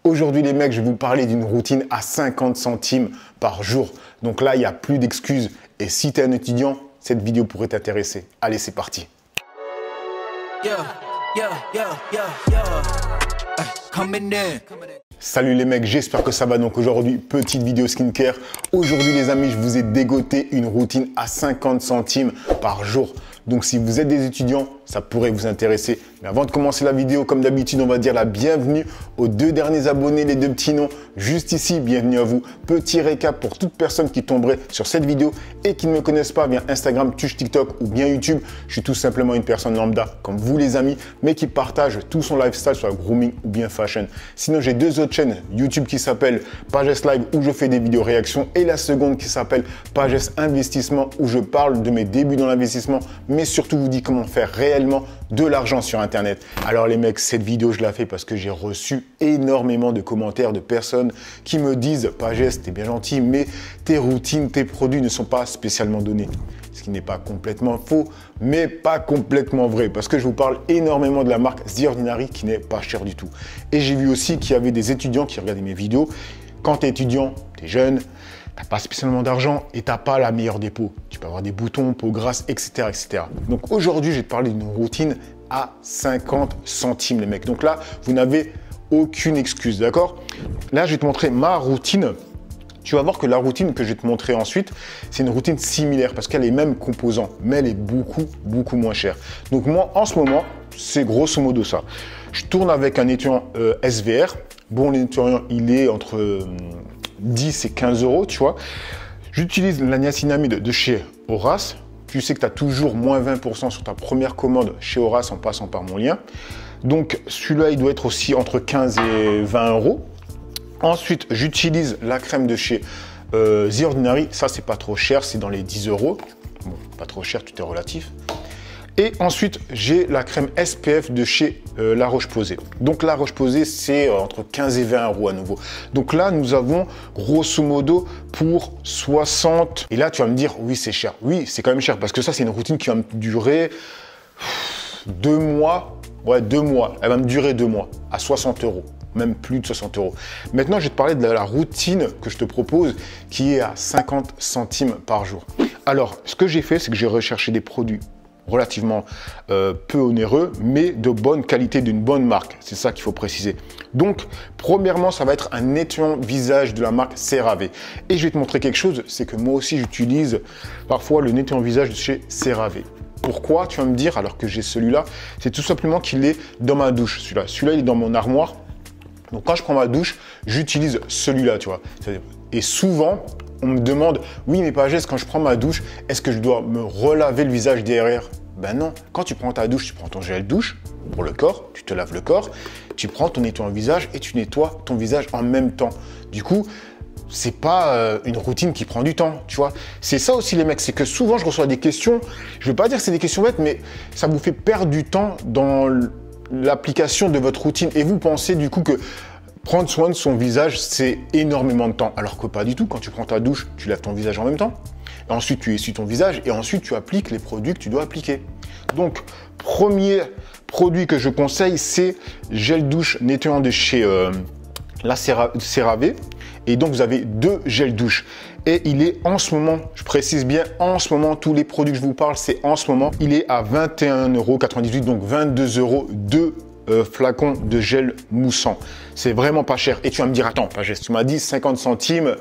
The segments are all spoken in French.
Aujourd'hui les mecs, je vais vous parler d'une routine à 50 centimes par jour. Donc là, il n'y a plus d'excuses. Et si tu es un étudiant, cette vidéo pourrait t'intéresser. Allez, c'est parti. Salut les mecs, j'espère que ça va. Donc aujourd'hui, petite vidéo skincare. Aujourd'hui les amis, je vous ai dégoté une routine à 50 centimes par jour. Donc si vous êtes des étudiants, ça pourrait vous intéresser. Mais avant de commencer la vidéo, comme d'habitude, on va dire la bienvenue aux deux derniers abonnés, les deux petits noms. Juste ici, bienvenue à vous. Petit récap pour toute personne qui tomberait sur cette vidéo et qui ne me connaissent pas via Instagram, Twitch, TikTok ou bien YouTube. Je suis tout simplement une personne lambda, comme vous les amis, mais qui partage tout son lifestyle sur la grooming ou bien fashion. Sinon, j'ai deux autres chaînes YouTube qui s'appellent Pages Live où je fais des vidéos réactions et la seconde qui s'appelle Pages Investissement où je parle de mes débuts dans l'investissement, mais surtout vous dis comment faire réellement de l'argent sur Internet. Alors les mecs, cette vidéo, je la fais parce que j'ai reçu énormément de commentaires de personnes qui me disent « Pages, t'es bien gentil, mais tes routines, tes produits ne sont pas spécialement donnés. » Ce qui n'est pas complètement faux, mais pas complètement vrai. Parce que je vous parle énormément de la marque The Ordinary qui n'est pas chère du tout. Et j'ai vu aussi qu'il y avait des étudiants qui regardaient mes vidéos. Quand tu es étudiant, tu es jeune, tu n'as pas spécialement d'argent et tu n'as pas la meilleure des peaux. Tu peux avoir des boutons, peau grasse, etc. etc. Donc aujourd'hui, je vais te parler d'une routine à 50 centimes, les mecs. Donc là, vous n'avez aucune excuse, d'accord? Là, je vais te montrer ma routine. Tu vas voir que la routine que je vais te montrer ensuite, c'est une routine similaire parce qu'elle a les mêmes composants, mais elle est beaucoup moins chère. Donc moi, en ce moment, c'est grosso modo ça. Je tourne avec un nettoyant SVR. Bon, le nettoyant, il est entre 10 et 15 euros, tu vois. J'utilise la niacinamide de chez Horace. Tu sais que tu as toujours moins 20% sur ta première commande chez Horace en passant par mon lien. Donc celui-là, il doit être aussi entre 15 et 20 euros. Ensuite, j'utilise la crème de chez The Ordinary. Ça, c'est pas trop cher, c'est dans les 10 euros. Bon, pas trop cher, tout est relatif. Et ensuite, j'ai la crème SPF de chez La Roche-Posay. Donc, La Roche-Posay, c'est entre 15 et 20 euros à nouveau. Donc là, nous avons grosso modo pour 60. Et là, tu vas me dire, oui, c'est cher. Oui, c'est quand même cher parce que ça, c'est une routine qui va me durer 2 mois. Ouais, 2 mois. Elle va me durer 2 mois à 60 euros. Même plus de 60 euros. Maintenant, je vais te parler de la routine que je te propose qui est à 50 centimes par jour. Alors, ce que j'ai fait, c'est que j'ai recherché des produits relativement peu onéreux, mais de bonne qualité, d'une bonne marque. C'est ça qu'il faut préciser. Donc, premièrement, ça va être un nettoyant visage de la marque CeraVe. Et je vais te montrer quelque chose, c'est que moi aussi, j'utilise parfois le nettoyant visage de chez CeraVe. Pourquoi, tu vas me dire, alors que j'ai celui-là? C'est tout simplement qu'il est dans ma douche, celui-là. Celui-là, il est dans mon armoire. Donc, quand je prends ma douche, j'utilise celui-là, tu vois. Et souvent, on me demande, oui, mais Pages, quand je prends ma douche, est-ce que je dois me relaver le visage derrière? Ben non. Quand tu prends ta douche, tu prends ton gel douche pour le corps, tu te laves le corps, tu prends ton nettoyant visage et tu nettoies ton visage en même temps. Du coup, c'est pas une routine qui prend du temps, tu vois. C'est ça aussi les mecs, c'est que souvent je reçois des questions, je veux pas dire que c'est des questions bêtes, mais ça vous fait perdre du temps dans l'application de votre routine et vous pensez du coup que prendre soin de son visage, c'est énormément de temps. Alors que pas du tout. Quand tu prends ta douche, tu laves ton visage en même temps. Et ensuite, tu essuies ton visage et ensuite, tu appliques les produits que tu dois appliquer. Donc, premier produit que je conseille, c'est gel douche nettoyant de chez la CeraVe. Et donc, vous avez deux gels douche. Et il est en ce moment, je précise bien, en ce moment, tous les produits que je vous parle, c'est en ce moment. Il est à 21,98 €, donc 22 € de flacon de gel moussant. C'est vraiment pas cher. Et tu vas me dire, attends, Pages, tu m'as dit 50 centimes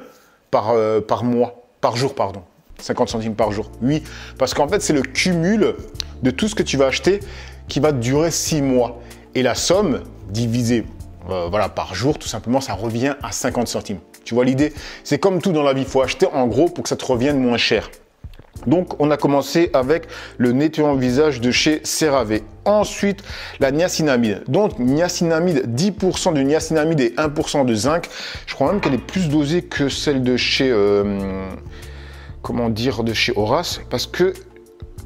par mois, par jour, pardon. 50 centimes par jour. Oui, parce qu'en fait, c'est le cumul de tout ce que tu vas acheter qui va durer 6 mois. Et la somme divisée voilà, par jour, tout simplement, ça revient à 50 centimes. Tu vois l'idée? C'est comme tout dans la vie, il faut acheter en gros pour que ça te revienne moins cher. Donc, on a commencé avec le nettoyant visage de chez CeraVe. Ensuite, la niacinamide. Donc, niacinamide, 10% de niacinamide et 1% de zinc. Je crois même qu'elle est plus dosée que celle de chez, comment dire, de chez Horace. Parce que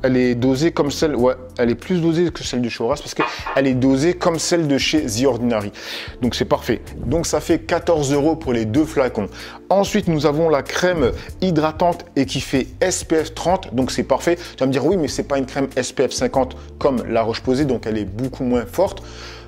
elle est dosée comme celle, ouais, elle est plus dosée que celle de chez Horace parce qu'elle est dosée comme celle de chez The Ordinary. Donc c'est parfait. Donc ça fait 14 € pour les deux flacons. Ensuite, nous avons la crème hydratante et qui fait SPF 30. Donc c'est parfait. Tu vas me dire, oui, mais c'est pas une crème SPF 50 comme La Roche-Posay, donc elle est beaucoup moins forte.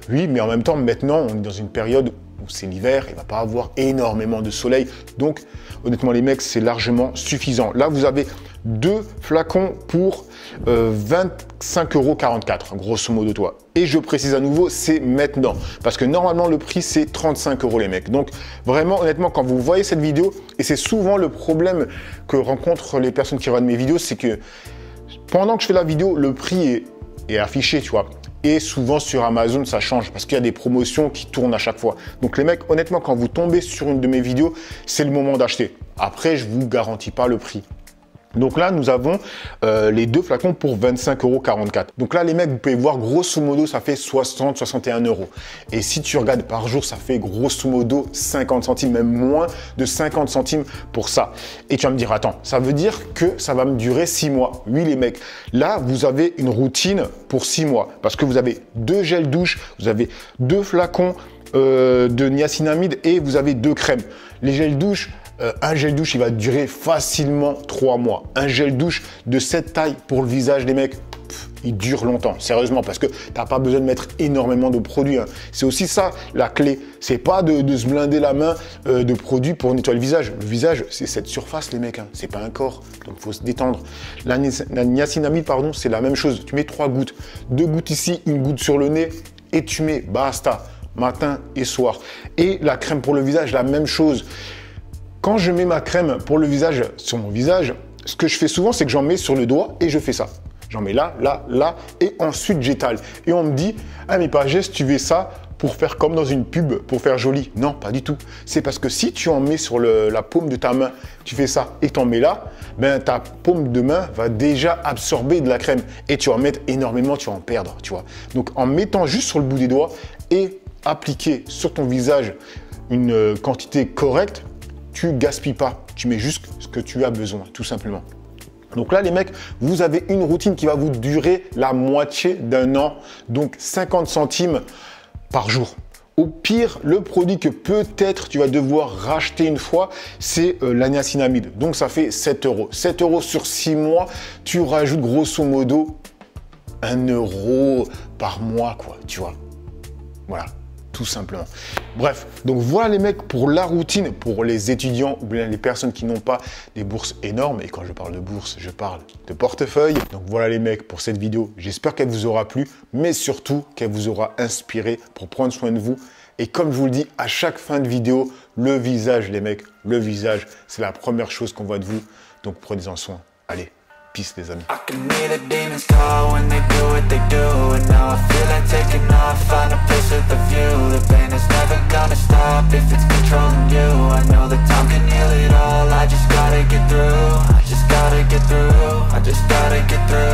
Oui, mais en même temps, maintenant, on est dans une période où c'est l'hiver, il ne va pas avoir énormément de soleil. Donc, honnêtement, les mecs, c'est largement suffisant. Là, vous avez 2 flacons pour 25,44 €, grosso modo, toi. Et je précise à nouveau, c'est maintenant. Parce que normalement, le prix, c'est 35 € les mecs. Donc, vraiment, honnêtement, quand vous voyez cette vidéo, et c'est souvent le problème que rencontrent les personnes qui regardent mes vidéos, c'est que pendant que je fais la vidéo, le prix est affiché, tu vois. Et souvent sur Amazon, ça change parce qu'il y a des promotions qui tournent à chaque fois. Donc les mecs, honnêtement, quand vous tombez sur une de mes vidéos, c'est le moment d'acheter. Après, je ne vous garantis pas le prix. Donc là, nous avons les 2 flacons pour 25,44 €. Donc là, les mecs, vous pouvez voir, grosso modo, ça fait 60-61 €. Et si tu regardes par jour, ça fait grosso modo 50 centimes, même moins de 50 centimes pour ça. Et tu vas me dire, attends, ça veut dire que ça va me durer 6 mois. Oui, les mecs, là, vous avez une routine pour 6 mois parce que vous avez 2 gels douche, vous avez 2 flacons de niacinamide et vous avez 2 crèmes. Les gels douche, un gel douche, il va durer facilement 3 mois. Un gel douche de cette taille pour le visage, les mecs, il dure longtemps, sérieusement, parce que tu n'as pas besoin de mettre énormément de produits. Hein. C'est aussi ça, la clé. C'est pas de se blinder la main de produits pour nettoyer le visage. Le visage, c'est cette surface, les mecs. Hein. C'est pas un corps, donc il faut se détendre. La niacinamide, pardon, c'est la même chose. Tu mets 3 gouttes. 2 gouttes ici, 1 goutte sur le nez, et tu mets, basta, matin et soir. Et la crème pour le visage, la même chose. Quand je mets ma crème pour le visage sur mon visage, ce que je fais souvent, c'est que j'en mets sur le doigt et je fais ça. J'en mets là, là, là, et ensuite j'étale. Et on me dit, ah mais Pagès, tu fais ça pour faire comme dans une pub, pour faire joli. Non, pas du tout. C'est parce que si tu en mets sur la paume de ta main, tu fais ça et t'en mets là, ben ta paume de main va déjà absorber de la crème. Et tu vas en mettre énormément, tu vas en perdre, tu vois. Donc en mettant juste sur le bout des doigts et appliquer sur ton visage une quantité correcte, tu gaspilles pas, tu mets juste ce que tu as besoin, tout simplement. Donc là, les mecs, vous avez une routine qui va vous durer la moitié d'un an, donc 50 centimes par jour. Au pire, le produit que peut-être tu vas devoir racheter une fois, c'est la niacinamide. Donc ça fait 7 €. 7 € sur 6 mois, tu rajoutes grosso modo 1 € par mois, quoi, tu vois. Voilà. Tout simplement. Bref, donc voilà les mecs pour la routine, pour les étudiants ou bien les personnes qui n'ont pas des bourses énormes. Et quand je parle de bourse, je parle de portefeuille. Donc voilà les mecs pour cette vidéo. J'espère qu'elle vous aura plu, mais surtout qu'elle vous aura inspiré pour prendre soin de vous. Et comme je vous le dis à chaque fin de vidéo, le visage les mecs, le visage, c'est la première chose qu'on voit de vous. Donc prenez-en soin. Allez. Peace les amis. I can hear the demons call when they do what they do. And now I feel like taking off, find a place with a view. The pain is never gonna stop if it's controlling you. I know that time can heal it all, I just gotta get through. I just gotta get through, I just gotta get through.